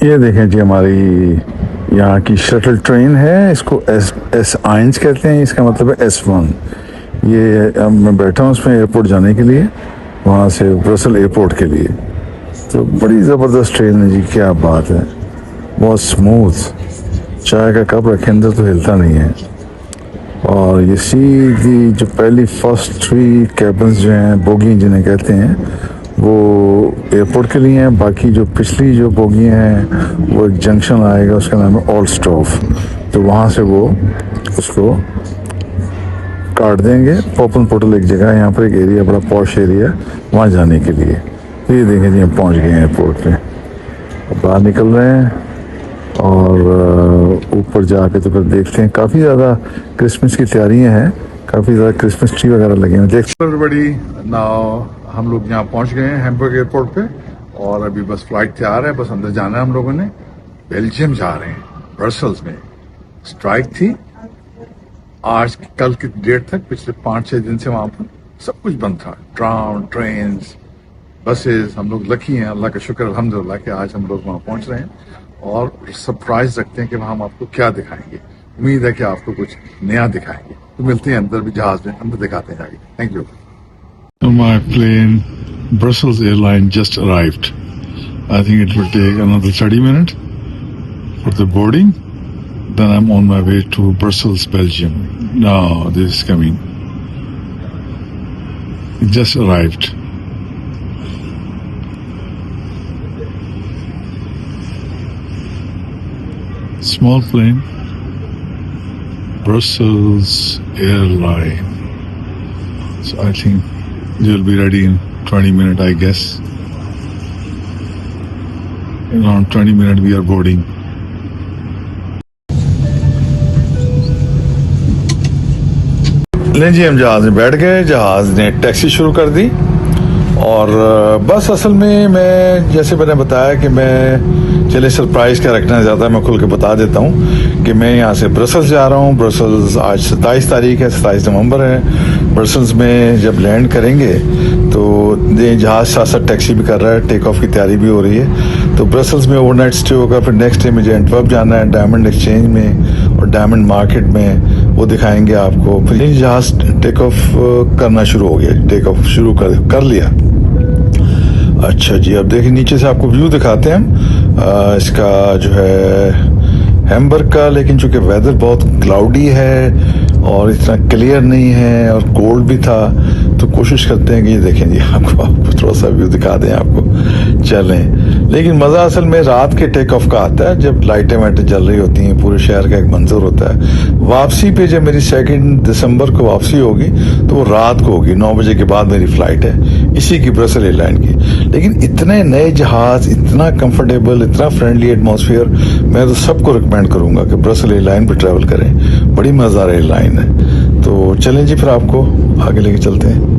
ये देखें जी हमारी यहाँ की शटल ट्रेन है, इसको एस आइंस कहते हैं, इसका मतलब है S1। ये मैं बैठा हूँ उसमें एयरपोर्ट जाने के लिए, वहाँ से ब्रसल एयरपोर्ट के लिए। तो बड़ी ज़बरदस्त ट्रेन है जी, क्या बात है, बहुत स्मूथ। चाय का कप रखे अंदर तो हिलता नहीं है। और ये सीधी जो पहली फर्स्ट 3 कैबिन्स जो हैं, बोगी जिन्हें कहते हैं, वो एयरपोर्ट के लिए हैं। बाकी जो पिछली जो बोगियाँ हैं वो एक जंक्शन आएगा, उसका नाम है ऑल्स्टॉफ, तो वहाँ से वो उसको काट देंगे। पॉपन पोर्टल एक जगह है यहाँ पर, एक एरिया बड़ा पॉश एरिया, वहाँ जाने के लिए। तो ये देखें जी हम पहुँच गए हैं एयरपोर्ट पे, बाहर निकल रहे हैं और ऊपर जाके तो फिर देखते हैं। काफ़ी ज़्यादा क्रिसमस की तैयारियां हैं, काफ़ी ज़्यादा क्रिसमस ट्री वगैरह लगे हैं। देखते एवरीबॉडी, नाउ हम लोग यहाँ पहुँच गए हैं हैम्बर्ग एयरपोर्ट पे, और अभी बस फ्लाइट तैयार है, बस अंदर जाना है हम लोगों ने। बेल्जियम जा रहे हैं, ब्रसल्स में स्ट्राइक थी आज कल की डेट तक, पिछले 5-6 दिन से वहाँ पर सब कुछ बंद था, ट्राम, ट्रेन, बसेस। हम लोग लकी हैं, अल्लाह का शुक्र अल्हम्दुलिल्लाह कि आज हम लोग वहाँ पहुँच रहे हैं और सरप्राइज रखते हैं कि वहाँ हम आपको क्या दिखाएंगे। उम्मीद है कि आपको कुछ नया दिखाएंगे। तो मिलते हैं अंदर भी, जहाज में अंदर दिखाते हैं जाके। Thank you. My plane, Brussels airline just arrived. I think it will take another 30 minutes for the boarding. Then I'm on my way to Brussels, Belgium. Now this is coming. It just arrived. Small plane, Brussels airline. So I think you'll be ready in 20 minutes, I guess. Around 20 minutes we are boarding. ले जी हम जहाज में बैठ गए, जहाज ने taxi शुरू कर दी। और बस असल में मैं जैसे मैंने बताया कि मैं, चले सरप्राइज़ क्या रखना है ज़्यादा, मैं खुल के बता देता हूँ कि मैं यहाँ से ब्रसल्स जा रहा हूँ। ब्रसल्स आज 27 तारीख है, 27 नवंबर है। ब्रसल्स में जब लैंड करेंगे तो ये जहाज़ साथ साथ टैक्सी भी कर रहा है, टेक ऑफ की तैयारी भी हो रही है। तो ब्रसल्स में ओवरनाइट स्टे होगा, फिर नेक्स्ट डे मुझे एंटवर्प जाना है, डायमंड एक्सचेंज में और डायमंड मार्केट में, वो दिखाएंगे आपको। फिर ये जहाज़ टेक ऑफ करना शुरू हो गया, टेक ऑफ शुरू कर लिया। अच्छा जी, अब देखिए नीचे से आपको व्यू दिखाते हैं हम इसका जो है हैम्बर्ग का। लेकिन चूंकि वेदर बहुत क्लाउडी है और इतना क्लियर नहीं है और कोल्ड भी था, तो कोशिश करते हैं कि ये देखें जी, आपको थोड़ा सा व्यू दिखा दें आपको, चलें। लेकिन मज़ा असल में रात के टेक ऑफ का आता है, जब लाइटें वाइटें जल रही होती हैं, पूरे शहर का एक मंजर होता है। वापसी पे जब मेरी 2 दिसंबर को वापसी होगी तो वो रात को होगी, 9 बजे के बाद मेरी फ़्लाइट है इसी की, ब्रसल एयरलाइन की। लेकिन इतने नए जहाज़, इतना कंफर्टेबल, इतना फ्रेंडली एटमॉस्फेयर, मैं तो सबको रिकमेंड करूँगा कि ब्रसल एयरलाइन पर ट्रैवल करें, बड़ी मज़ेदार एयरलाइन है। तो चलें जी, फिर आपको आगे लेके चलते हैं।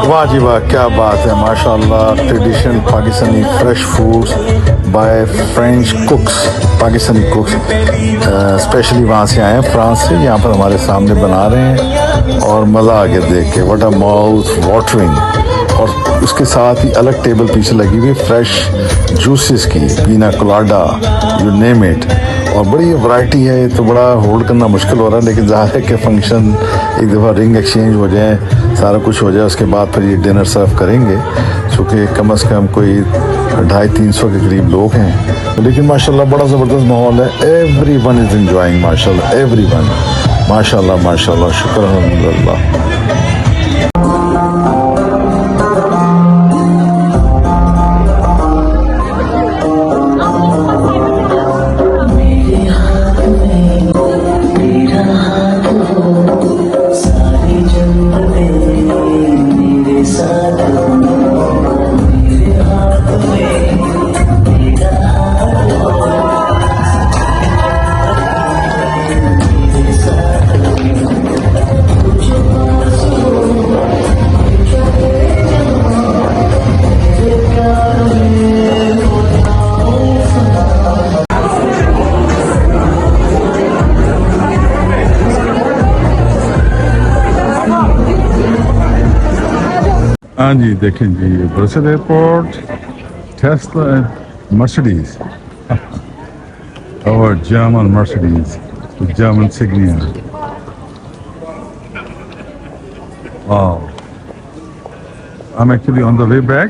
वाह जी वाह, क्या बात है, माशाल्लाह। Traditional Pakistani fresh foods by French कुक्स, Pakistani कुक्स specially वहाँ से आए हैं, फ्रांस से, यहाँ पर हमारे सामने बना रहे हैं और मज़ा आ गया देख के, व्हाट अ माउथ वाटरिंग। और उसके साथ ही अलग टेबल पीछे लगी हुई फ्रेश जूसेस की, पीना कोलाडा, यू नेम इट, और बड़ी वैरायटी है। तो बड़ा होल्ड करना मुश्किल हो रहा है, लेकिन ज़ाहिर है कि फंक्शन एक दफ़ा रिंग एक्सचेंज हो जाए, सारा कुछ हो जाए, उसके बाद फिर ये डिनर सर्व करेंगे, चूँकि कम से कम कोई 250-300 के करीब लोग हैं। लेकिन माशाल्लाह बड़ा ज़बरदस्त माहौल है, एवरी वन इज़ एंजॉइंग, माशाल्लाह एवरी वन, माशाल्लाह माशाल्लाह, शुक्र अल्हम्दुलिल्लाह। हाँ जी, देखें जी, ब्रसेल एयरपोर्ट, टेस्ला, मर्सिडीज और German Mercedes, German Signia. Wow. I'm actually on the way back.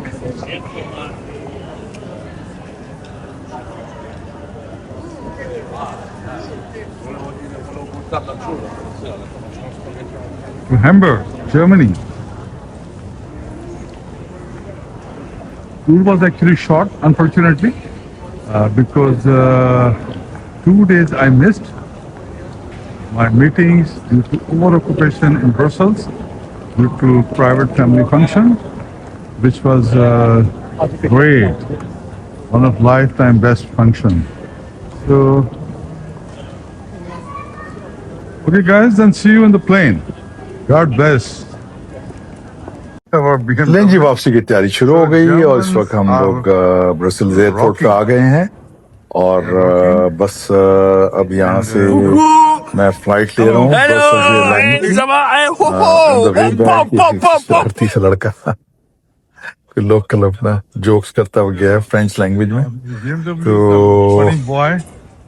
To Hamburg, Germany. Tour was actually short, unfortunately, because 2 days I missed my meetings due to over-occupation in Brussels, due to private family function, which was great, one of lifetime best function. So, okay guys, then see you in the plane. God bless. लें जी, वापसी की तैयारी शुरू हो गई और इस वक्त हम लोग ब्रसेल्स एयरपोर्ट पे आ गए हैं और बस अब यहाँ से मैं फ्लाइट ले रहा हूँ ब्रसेल्स एयरलाइन की. से लड़का लोकल अपना जोक्स करता हुआ गया है फ्रेंच लैंग्वेज में. तो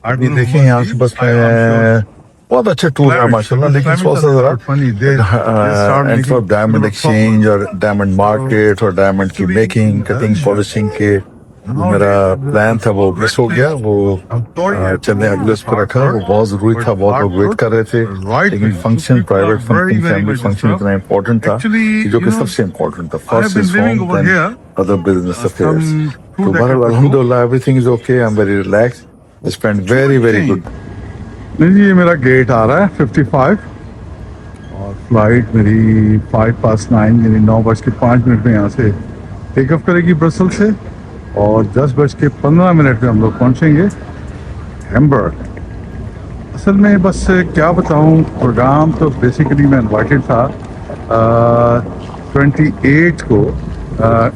अभी देखें यहाँ से बस मैं बहुत अच्छा टूर है माशाल्लाह, लेकिन थोड़ा सा जरा एंड फॉर डायमंड एक्सचेंज और डायमंड मार्केट और डायमंड की मेकिंग, कटिंग, पॉलिशिंग के मेरा प्लान था वो मिस हो गया. वो चलने अगले उसको रखा, वो बहुत जरूरी था, बहुत लोग वेट कर रहे थे, लेकिन function, private function, family function इतना इम्पोर्टेंट था जो कि सबसे इम्पोर्टेंट था. First is home, then other business affairs. तो बहरहाल अल्हम्दुलिल्लाह everything is okay, I am very relax, I spend very very good. नहीं जी, ये मेरा गेट आ रहा है 55 और फ्लाइट मेरी 9:05 यानी 9:05 में यहाँ से टेक ऑफ करेगी ब्रसेल से और 10:15 में हम लोग पहुँचेंगे हैम्बर्ग. असल में बस क्या बताऊँ, प्रोग्राम तो बेसिकली मैं इन्वाइटेड था 28 को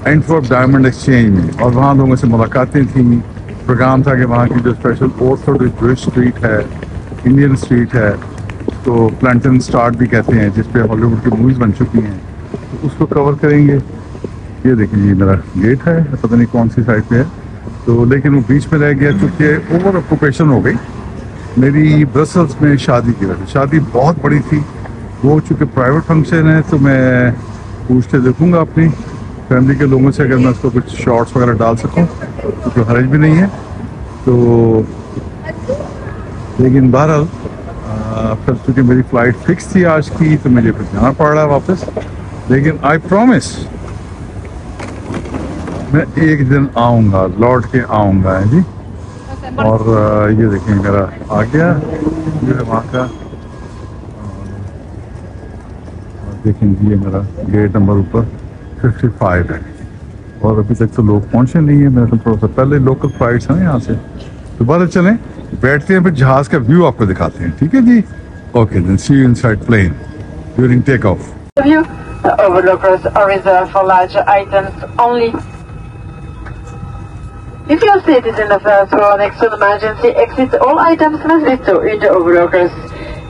एंटवर्प डायमंड एक्सचेंज में और वहाँ लोगों से मुलाकातें थी. प्रोग्राम था कि वहाँ की जो स्पेशल ऑर्थोडॉक्स ज्यूइश स्ट्रीट है, इंडियन स्ट्रीट है, तो प्लांटन स्टार्ट भी कहते हैं, जिस पे हॉलीवुड की मूवीज बन चुकी हैं, तो उसको कवर करेंगे. ये देखिए जी मेरा गेट है, पता नहीं कौन सी साइड पे है, तो लेकिन वो बीच में रह गया क्योंकि ओवर ऑक्यूपेशन हो गई मेरी ब्रसेल्स में शादी की वजह. शादी बहुत बड़ी थी, वो चूँकि प्राइवेट फंक्शन है तो मैं पूछते देखूँगा अपनी फैमिली के लोगों से अगर मैं उसको कुछ शॉर्ट्स वगैरह डाल सकूँ, क्योंकि हर्ज भी नहीं है. तो लेकिन बहरहाल फिर चूँकि मेरी फ़्लाइट फिक्स थी आज की, तो मुझे फिर जाना पड़ रहा है वापस. लेकिन आई प्रॉमिस मैं एक दिन आऊँगा, लौट के आऊँगा है जी. और ये देखें मेरा आ गया, ये वहाँ का देखें जी, ये मेरा गेट नंबर ऊपर 55 है और अभी तक तो लोग पहुँचे नहीं है. मेरा तो थोड़ा सा पहले लोकल फ्लाइट्स हैं यहाँ से. दोबारा चलें, बैठते हैं, फिर जहाज का व्यू आपको दिखाते हैं, ठीक है ji. Okay, then see you inside plane during take off. The overlookers are reserved for larger items only. If your seat is in the first row next to the emergency exit, all items must be stored in the overlookers.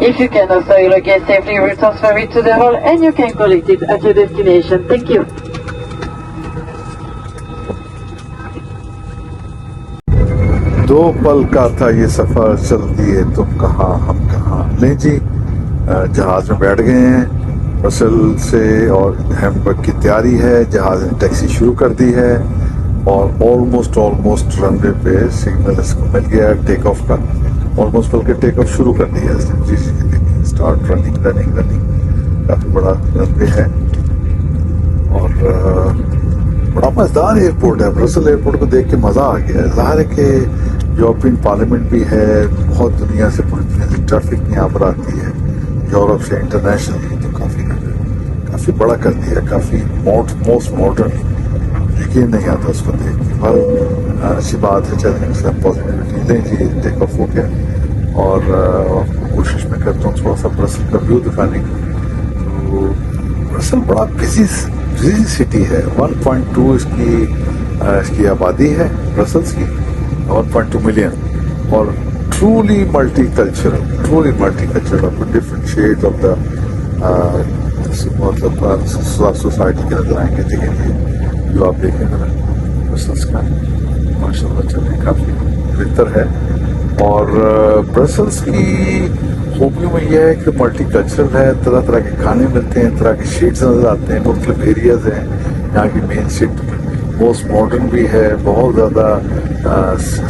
If you can also relocate safely, you will transfer it to the hall and you can collect it at your destination. Thank you. दो पल का था ये सफर, चल दिए तुम कहाँ हम कहाँ. नहीं जी, जहाज में बैठ गए हैं ब्रसेल से और हैम्बर्ग की तैयारी है. जहाज ने टैक्सी शुरू कर दी है और ऑलमोस्ट रनवे पे सिग्नल इसको मिल गया टेक ऑफ का. ऑलमोस्ट बल्कि टेक ऑफ शुरू कर दिया इसने जी. स्टार्ट रनिंग काफी बड़ा रनवे है और बड़ा मजेदार एयरपोर्ट है. ब्रसेल एयरपोर्ट को देख के मजा आ गया. जाहिर है कि यूरोपियन पार्लियामेंट भी है, बहुत दुनिया से, पूरी दुनिया से ट्रैफिक यहाँ पर आती है यूरोप से इंटरनेशनली, तो काफी बड़ा कर दिया, काफी मोस्ट मॉडर्न. यकीन नहीं आता उसको देख के. पर अच्छी बात है, चलें पॉजिटिविटी लें जी. टेक ऑफ हो गया और कोशिश में करता हूँ थोड़ा सा ब्रसेल का व्यू दिखाने की. तो ब्रसेल बड़ा बिजी सिटी है. 1.2 इसकी आबादी है ब्रसेल्स की, 1.2 मिलियन, और truly multi cultural of different shades of the मतलब सोसाइटी के नजर आएंगे, देखेंगे जो आप देखेंगे ब्रसल्स का माशाल्लाह चले काफ़ी बेहतर है। और ब्रसल्स की खूबियों में यह है कि मल्टी कल्चरल है, तरह तरह के खाने मिलते हैं, तरह के स्ट्रीट्स नज़र आते हैं, मुख्तलिफ एरियाज हैं। यहाँ की मेन स्ट्रीट मोस्ट मॉडर्न भी है, बहुत ज़्यादा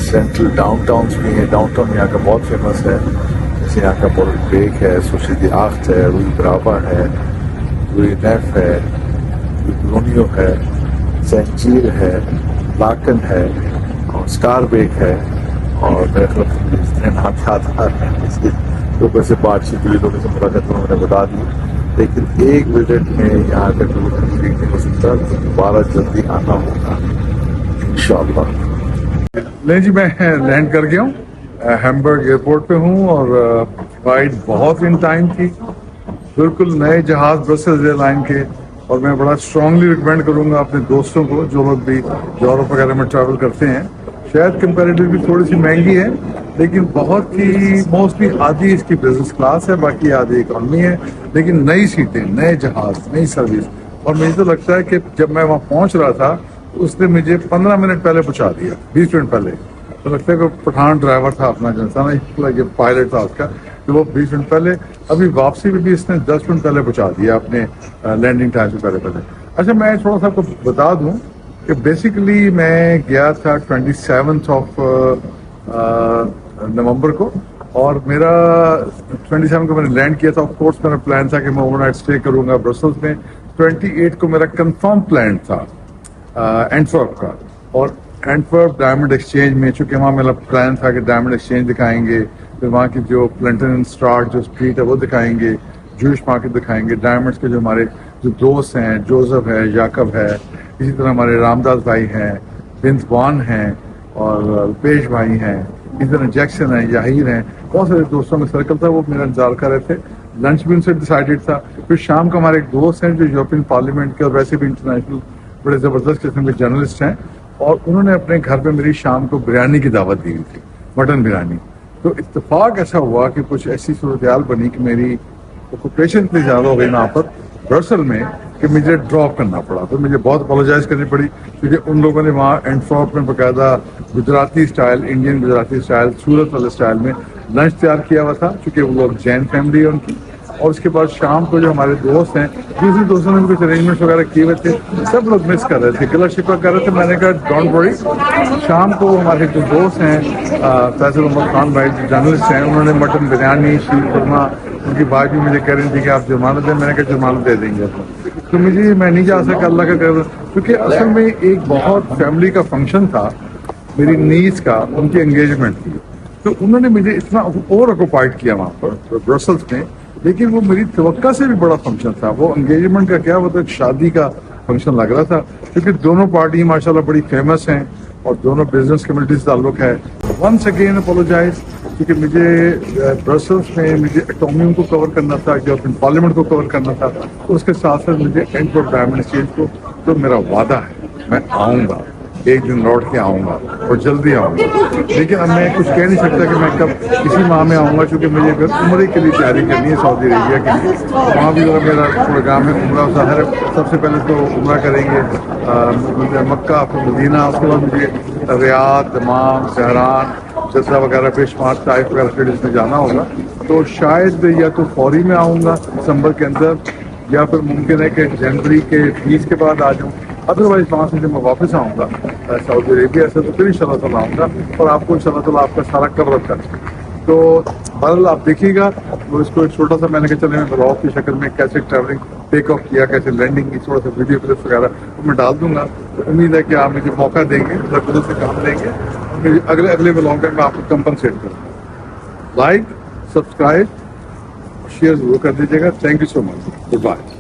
सेंट्रल डाउनटाउन्स भी हैं। डाउनटाउन यहाँ का बहुत फेमस है, जैसे यहाँ का बोल बेक है, सुशीदी आख्त है, रूई ब्रावा है, रूई नेफ है, लोनियो है, सेंचील है, लाकन है और स्टार बेक है। और मेरे ख्याल जितने नाम याद आ रहे हैं इसके लोगों से बातचीत हुई, लोगों से मुलाकात उन्होंने बता दी, लेकिन एक विजिट में यहाँ का टूर देखने को सकता है, तो दोबारा जल्दी आना होगा इंशाअल्लाह। नहीं जी, मैं लैंड कर गया हूँ, हैम्बर्ग एयरपोर्ट पे हूँ और फ्लाइट बहुत इन टाइम थी, बिल्कुल नए जहाज ब्रसेल्स एयरलाइन के। और मैं बड़ा स्ट्रांगली रिकमेंड करूँगा अपने दोस्तों को जो लोग भी यूरोप वगैरह में ट्रैवल करते हैं। शायद कंपैरेटिवली थोड़ी सी महंगी है, लेकिन बहुत ही मोस्टली आधी इसकी बिजनेस क्लास है, बाकी आधी इकॉनमी है, लेकिन नई सीटें, नए जहाज, नई सर्विस। और मुझे तो लगता है कि जब मैं वहाँ पहुँच रहा था उसने मुझे 15 मिनट पहले पहुँचा दिया, 20 मिनट पहले। तो लगता है कि पठान ड्राइवर था अपना जनता ना, ये पायलट था उसका, तो वो 20 मिनट पहले। अभी वापसी में भी इसने 10 मिनट पहले पहुँचा दिया अपने लैंडिंग टाइम से पहले। अच्छा, मैं थोड़ा सा आपको बता दूँ कि बेसिकली मैं गया था 27 नवंबर को, और मेरा 27 को मैंने लैंड किया था। ऑफ कोर्स मेरा प्लान था कि मैं ओवरनाइट स्टे करूंगा ब्रसल्स में। 28 को मेरा कंफर्म प्लान था एंटवर्प का, और एंटवर्प डायमंड एक्सचेंज में, चूंकि वहाँ मेरा प्लान था कि डायमंड एक्सचेंज दिखाएंगे, फिर वहाँ की जो प्लेंटन स्ट्राट जो स्ट्रीट है वो दिखाएंगे, जूश मार्केट दिखाएंगे, डायमंड्स के जो हमारे जो दोस्त हैं, जोसेफ है, याकब है, इसी तरह हमारे रामदास भाई हैं, बिन्स वान हैं और रुपेश भाई हैं, इसी तरह जैक्सन है, याहिर हैं, बहुत सारे दोस्तों का सर्कल था, वो मेरा इंतजार कर रहे थे। लंच भी उनसे डिसाइडेड था। फिर शाम को हमारे एक दोस्त हैं जो यूरोपियन पार्लियामेंट के और वैसे भी इंटरनेशनल बड़े ज़बरदस्त किस्म के जर्नलिस्ट हैं, और उन्होंने अपने घर पे मेरी शाम को बिरयानी की दावत दी थी, मटन बिरयानी। तो इत्तेफाक ऐसा हुआ कि कुछ ऐसी सूरत बनी कि मेरी ऑक्यूपेशन इतनी ज़्यादा हो गई वहाँ पर ब्रसल में कि मुझे ड्रॉप करना पड़ा। तो मुझे बहुत अपोलोजाइज करनी पड़ी, क्योंकि उन लोगों ने वहाँ एंटवर्प में बाकायदा Gujarati style, Indian Gujarati style, Surat वाले स्टाइल में लंच तैयार किया हुआ था, क्योंकि वो लोग जैन फैमिली है उनकी। और उसके बाद शाम को जो हमारे दोस्त हैं, दूसरे दोस्तों ने भी कुछ अरेंजमेंट्स वगैरह किए हुए थे, सब लोग मिस कर रहे थे, गिला शिकवा कर रहे थे। मैंने कहा डोंट वरी, शाम को हमारे जो दोस्त हैं फैसल अहमद खान भाई जो जर्नलिस्ट हैं, उन्होंने मटन बिरयानी, शीर खुरमा, उनकी बात भी मुझे कह रही थी कि आप जुर्माना दें। मैंने कहा जुर्माना दे देंगे। तो मुझे मैं नहीं जा सका, अल्लाह का कर, क्योंकि असल में एक बहुत फैमिली का फंक्शन था, मेरी नीस का, उनकी एंगेजमेंट थी। तो उन्होंने मुझे इतना ओवर ऑक्यूपाइड किया वहाँ पर ब्रसल्स में, लेकिन वो मेरी तवक्का से भी बड़ा फंक्शन था। वो एंगेजमेंट का क्या, वो तो एक शादी का फंक्शन लग रहा था, क्योंकि दोनों पार्टी माशाल्लाह बड़ी फेमस हैं और दोनों बिजनेस कम्युनिटी से ताल्लुक है। वंस अगेन अपोलोजाइज, क्योंकि मुझे ब्रसल्स में मुझे एटोमियम को कवर करना था, यूरोपियन पार्लियामेंट को कवर करना था, तो उसके साथ साथ मुझे एंटवर्प डायमंड एक्सचेंज को। तो मेरा वादा है मैं आऊँगा, एक दिन लौट के आऊँगा और जल्दी आऊँगा। लेकिन अब मैं कुछ कह नहीं सकता कि मैं कब इसी माह में आऊँगा, क्योंकि मुझे फिर उम्रे के लिए तैयारी करनी है सऊदी अरेबिया के लिए। वहाँ भी मेरा प्रोग्राम है उम्रा। शहर सबसे पहले तो उम्रा करेंगे मक्का, फिर मदीना, उसके बाद मुझे रियाद, दमाम, सहरान, जद्दा वगैरह, बेशुमार ताइफ वगैरह स्टेडियम में जाना होगा। तो शायद या तो फौरी में आऊँगा दिसंबर के अंदर, या फिर मुमकिन है कि जनवरी के 20 के बाद आ जाऊँ। अदरवाइज वहाँ से जब मैं वापस आऊँगा सऊदी अरेबिया से, तो फिर इंशाल्लाह ताला आऊँगा और आपको इंशाल्लाह ताला आपका सारा कवर अप करेंगे। तो बहरहाल आप देखिएगा, वो इसको एक छोटा सा मैंने कहा चले मैं ब्लॉग की शक्ल में कैसे ट्रैवलिंग टेक ऑफ किया, कैसे लैंडिंग की, थोड़ा सा वीडियो क्लिप्स वगैरह तो मैं डाल दूंगा। तो उम्मीद है कि आप मुझे मौका देंगे, खुद से काम देंगे, और अगले ब्लॉग में मैं आपको कंपनसेट करूँगा। लाइक, सब्सक्राइब, शेयर जरूर कर दीजिएगा। Thank you so much, good bye.